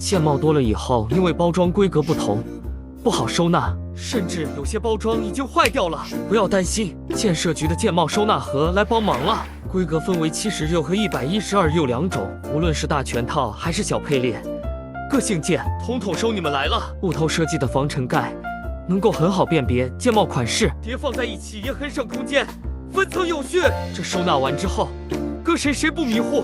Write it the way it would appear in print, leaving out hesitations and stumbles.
剑帽多了以后，因为包装规格不同，不好收纳，甚至有些包装已经坏掉了。不要担心，建设局的剑帽收纳盒来帮忙了。规格分为76和112又2种，无论是大全套还是小配列，个性件统统收你们来了。木头设计的防尘盖能够很好辨别剑帽款式，叠放在一起也很省空间，分层有序。这收纳完之后，搁谁不迷糊。